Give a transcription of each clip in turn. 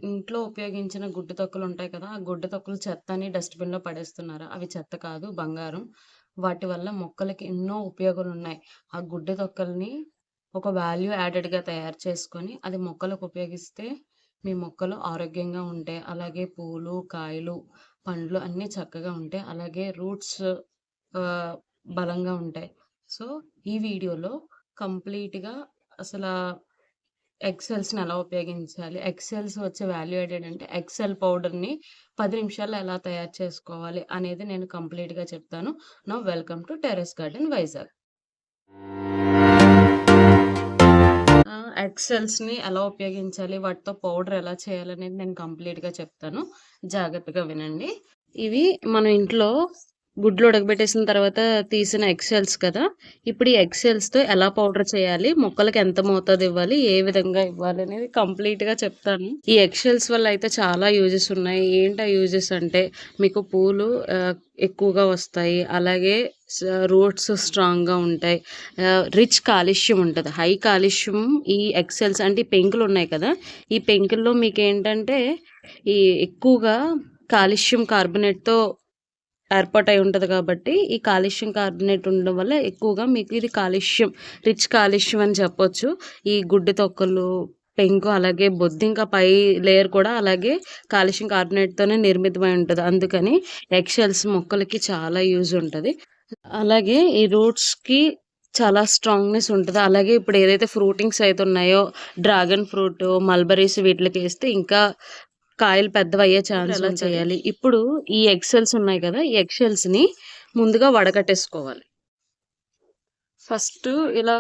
ఇంట్లో ఉపయోగించిన గుడ్డు తొక్కలు ఉంటాయి కదా! ఆ గుడ్డు తొక్కలు చెత్త అని డస్ట్‌బిన్‌లో పడేస్తున్నారు. అవి చెత్త కాదు, బంగారం. వాటి వల్ల మొక్కలకి ఎన్నో ఉపయోగాలున్నాయి. ఆ గుడ్డు తొక్కల్ని ఒక వాల్యూ యాడెడ్‌గా తయారు చేసుకొని, అది మొక్కలకు ఉపయోగిస్తే మీ మొక్కలు ఆరోగ్యంగా ఉంటాయి. అలాగే పూలు, కాయలు, పండ్లు అన్నీ చక్కగా ఉంటాయి. అలాగే రూట్స్ ఆహ్, బలంగా ఉంటాయి. సో, ఈ వీడియోలో కంప్లీట్‌గా అసలా ఎక్సెల్స్‌ని ఎలా ఉపయోగించాలి? ఎక్సెల్స్ వచ్చే వాల్యూ యాడెడ్ అంటే ఎక్సెల్ పౌడర్‌ని 10 నిమిషాల్లో ఎలా తయారు చేసుకోవాలి అనేది నేను కంప్లీట్‌గా చెప్తాను. Now welcome to terrace garden Vizag. ఎక్సెల్స్‌ని ఎలా ఉపయోగించాలి? వాటితో పౌడర్ ఎలా చేయాలనేది నేను కంప్లీట్‌గా చెప్తాను. జాగ్రత్తగా వినండి. ఇవి మన ఇంట్లో గుడ్లు ఉడకబెట్టేసిన తర్వాత తీసిన ఎగ్‌షెల్స్ కదా! ఇప్పుడు ఈ ఎగ్‌షెల్స్‌తో ఎలా పౌడర్ చేయాలి? మొక్కలకి ఎంత మోతాదు ఇవ్వాలి? ఏ విధంగా ఇవ్వాలి? అనేది కంప్లీట్‌గా చెప్తాను. ఈ ఎగ్‌షెల్స్ వల్ల అయితే చాలా యూజెస్ ఉన్నాయి. ఏంటి ఆ యూజెస్ అంటే మీకు పూలు ఎక్కువగా వస్తాయి. అలాగే రూట్స్ స్ట్రాంగ్‌గా ఉంటాయి. రిచ్ కాల్షియం ఉంటది. హై కాల్షియం ఈ ఎగ్‌షెల్స్ అంటే ఈ పెంకులు ఉన్నాయి కదా! ఈ పెంకుల్లో మీకేంటంటే ఈ ఎక్కువగా కాల్షియం కార్బోనేట్‌తో ఏర్పాటై ఉంటది కాబట్టి, ఈ కాల్షియం కార్బోనేట్ ఉండడం వల్ల ఎక్కువగా మీకు ఇది కాల్షియం, రిచ్ కాల్షియం అని చెప్పొచ్చు. ఈ గుడ్డి తొక్కలు, పెంకు అలాగే బొద్దింక పై లేయర్ కూడా అలాగే కాల్షియం కార్బోనేట్‌తోనే నిర్మితమై ఉంటది. అందుకని ఎగ్-షెల్స్ మొక్కలకి చాలా యూజ్ ఉంటది. అలాగే ఈ రూట్స్‌కి చాలా స్ట్రాంగ్‌నెస్ ఉంటది. అలాగే ఇప్పుడు ఏదైతే ఫ్రూటింగ్స్ అయితే ఉన్నాయో డ్రాగన్ ఫ్రూట్, మల్బరీస్ వీటిలకేస్తే ఇంకా కాయలు పెద్దవయ్యే ఛాన్స్ ఎలా చేయాలి? ఇప్పుడు ఈ ఎగ్ షెల్స్ ఉన్నాయి కదా! ఈ ఎగ్ షెల్స్‌ని ముందుగా వడకట్టేసుకోవాలి. ఫస్ట్ ఇలా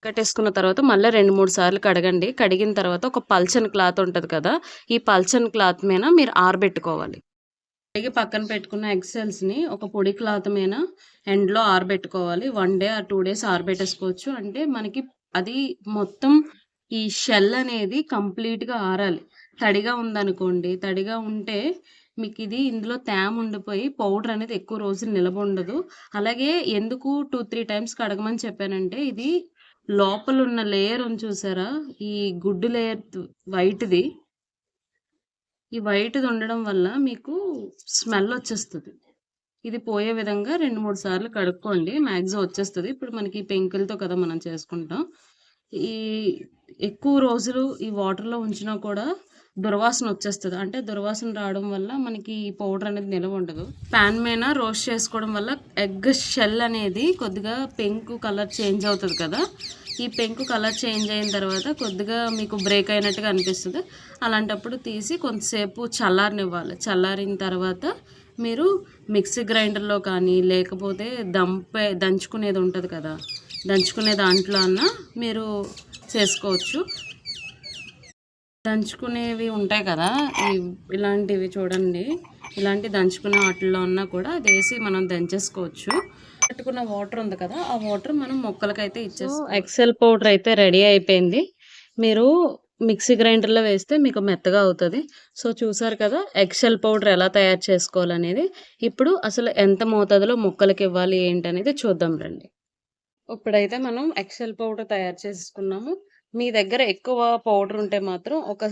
కట్టేసుకున్న తర్వాత మళ్ళా 2, 3 సార్లు కడగండి. కడిగిన తర్వాత ఒక పల్చని క్లాత్ ఉంటది కదా! ఈ పల్చని క్లాత్ మీద మీరు ఆరబెట్టుకోవాలి. కడిగి పక్కన పెట్టుకున్న ఎగ్ షెల్స్‌ని ఒక పొడి క్లాత్ మీద ఎండలో ఆరబెట్టుకోవాలి. 1 డే ఆర్ 2 డేస్ ఆరబెట్టేసుకోవచ్చు. అంటే మనకి అది మొత్తం ఈ షెల్ అనేది కంప్లీట్‌గా ఆరాలి. తడిగా ఉందనుకోండి, తడిగా ఉంటే మీకిది ఇందులో తేమ ఉండిపోయి పౌడర్ అనేది ఎక్కువ రోజులు నిలవుండదు. అలాగే ఎందుకు 2, 3 టైమ్స్ కడగమని చెప్పానంటే, ఇది లోపలున్న లేయర్ ఉంది చూసారా? ఈ గుడ్డు లేయర్ వైట్‌ది. ఈ వైట్‌ది ఉండడం వల్ల మీకు స్మెల్ వచ్చేస్తది. ఇది పోయే విధంగా 2, 3 సార్లు కడుక్కోండి. మాక్సిమం వచ్చేస్తది. ఇప్పుడు మనకి పెంకులతో కదా మనం చేసుకుంటాం. ఈ ఎక్కువ రోజులు ఈ వాటర్‌లో ఉంచినా కూడా దుర్వాసన వచ్చేస్తది. అంటే దుర్వాసన రావడం వల్ల మనకి ఈ పౌడర్ అనేది నిలవ ఉండదు. పాన్ మీద రోస్ట్ చేసుకోవడం వల్ల ఎగ్ షెల్ అనేది కొద్దిగా పెంకు కలర్ చేంజ్ అవుతది కదా! ఈ పెంకు కలర్ చేంజ్ అయిన తర్వాత కొద్దిగా మీకు బ్రేక్ అయినట్టుగా అనిపిస్తది. అలాంటప్పుడు తీసి కొంతసేపు చల్లారనివ్వాలి. చల్లారిన తర్వాత మీరు మిక్సీ గ్రైండర్‌లో కానీ, లేకపోతే దంచుకునేది ఉంటది కదా! దంచుకునే దాంట్లో అన్నా మీరు చేసుకోవచ్చు. దంచుకునేవి ఉంటాయి కదా! ఇలాంటివి చూడండి. ఇలాంటి దంచుకునే వాటిల్లో ఉన్నా కూడా అదేసి మనం దంచేసుకోవచ్చు. పెట్టుకున్న వాటర్ ఉంది కదా! ఆ వాటర్ మనం మొక్కలకైతే ఇచ్చేసుకోవచ్చు. ఎక్సెల్ పౌడర్ అయితే రెడీ అయిపోయింది. మీరు మిక్సీ గ్రైండర్‌లో వేస్తే మీకు మెత్తగా అవుతది. సో, చూసారు కదా! ఎక్సెల్ పౌడర్ ఎలా తయారు చేసుకోవాలనేది. ఇప్పుడు అసలు ఎంత మోతాదులో మొక్కలకివ్వాలి ఏంటనేది చూద్దాం రండి. ఇప్పుడైతే మనం ఎక్సెల్ పౌడర్ తయారు చేసుకున్నాము. మీ దగ్గర ఎక్కువ పౌడర్ ఉంటే మాత్రం ఒక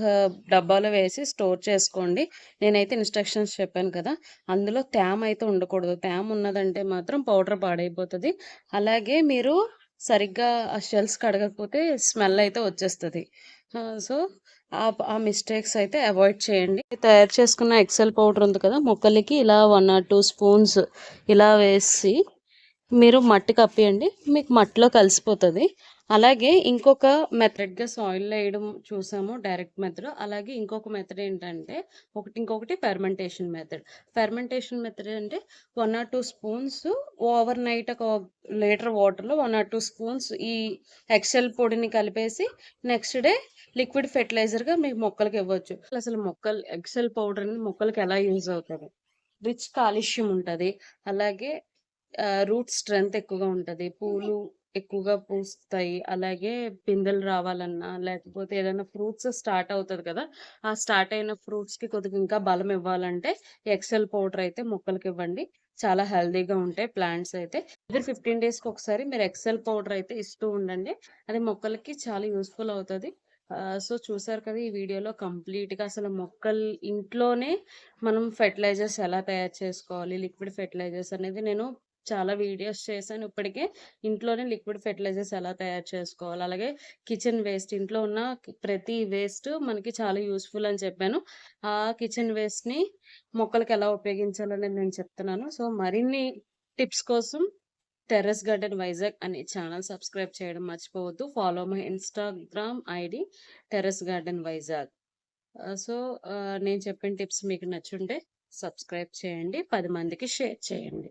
డబ్బాలో వేసి స్టోర్ చేసుకోండి. నేనైతే ఇన్‌స్ట్రక్షన్స్ చెప్పాను కదా! అందులో తేమ అయితే ఉండకూడదు. తేమ ఉన్నదంటే మాత్రం పౌడర్ పాడైపోతది. అలాగే మీరు సరిగ్గా ఆ షెల్స్ కడగకపోతే స్మెల్ అయితే వచ్చేస్తది. సో, ఆ మిస్టేక్స్ అయితే అవాయిడ్ చేయండి. తయారు చేసుకున్న ఎక్సెల్ పౌడర్ ఉంది కదా! మొక్కలకి ఇలా 1 ఆర్ 2 స్పూన్స్ ఇలా వేసి మీరు మట్టి కప్పియండి. మీకు మట్టిలో కలిసిపోతది. అలాగే ఇంకొక మెథడ్‌గా సాయిల్‌లో ఎయడం చూసాము డైరెక్ట్ మెథడ్. అలాగే ఇంకొక మెథడ్ ఏంటంటే ఇంకొకటి ఫెర్మెంటేషన్ మెథడ్. ఫెర్మెంటేషన్ మెథడ్ అంటే 1 ఆర్ 2 స్పూన్స్ ఓవర్ నైట్ ఒక లీటర్ వాటర్‌లో 1 ఆర్ 2 స్పూన్స్ ఈ ఎక్సెల్ పొడిని కలిపేసి నెక్స్ట్ డే లిక్విడ్ ఫెర్టిలైజర్‌గా మీ మొక్కలకి ఇవ్వచ్చు. అసలు ఎక్సెల్ పౌడర్ అనేది మొక్కలకి ఎలా యూజ్ అవుతది? రిచ్ కాల్షియం ఉంటది. అలాగే రూట్ స్ట్రెంత్ ఎక్కువగా ఉంటది. పూలు ఎక్కువగా పూస్తాయి. అలాగే పిందెలు రావాలన్నా, లేకపోతే ఏదైనా ఫ్రూట్స్ స్టార్ట్ అవుతది కదా! ఆ స్టార్ట్ అయిన ఫ్రూట్స్‌కి కొద్దిగా ఇంకా బలం ఇవ్వాలంటే ఎక్సెల్ పౌడర్ అయితే మొక్కలకివ్వండి. చాలా హెల్తీగా ఉంటాయి ప్లాంట్స్ అయితే. ఎవ్రీ 15 డేస్‌కి ఒకసారి మీరు ఎక్సెల్ పౌడర్ అయితే ఇస్తూ ఉండండి. అది మొక్కలకి చాలా యూజ్‌ఫుల్ అవుతది. సో, చూసారు కదా! ఈ వీడియోలో కంప్లీట్‌గా అసలు ఇంట్లోనే మనం ఫెర్టిలైజర్స్ ఎలా తయారు చేసుకోవాలి, లిక్విడ్ ఫెర్టిలైజర్స్ అనేది నేను చాలా వీడియోస్ చేశాను ఇప్పటికే. ఇంట్లోనే లిక్విడ్ ఫెర్టిలైజర్స్ ఎలా తయారు చేసుకోవాలి, అలాగే కిచెన్ వేస్ట్ ఇంట్లో ఉన్న ప్రతి వేస్ట్ మనకి చాలా యూజ్‌ఫుల్ అని చెప్పాను. ఆ కిచెన్ వేస్ట్‌ని మొక్కలకి ఎలా ఉపయోగించాలనేది నేను చెప్తున్నాను. సో, మరిన్ని టిప్స్ కోసం టెర్రస్ గార్డెన్ వైజాగ్ అనే ఛానల్ సబ్స్క్రైబ్ చేయడం మర్చిపోవద్దు. Follow my Instagram ID terrace garden Vizag. So, నేను చెప్పిన టిప్స్ మీకు నచ్చుంటే సబ్స్క్రైబ్ చేయండి. 10 మందికి షేర్ చేయండి.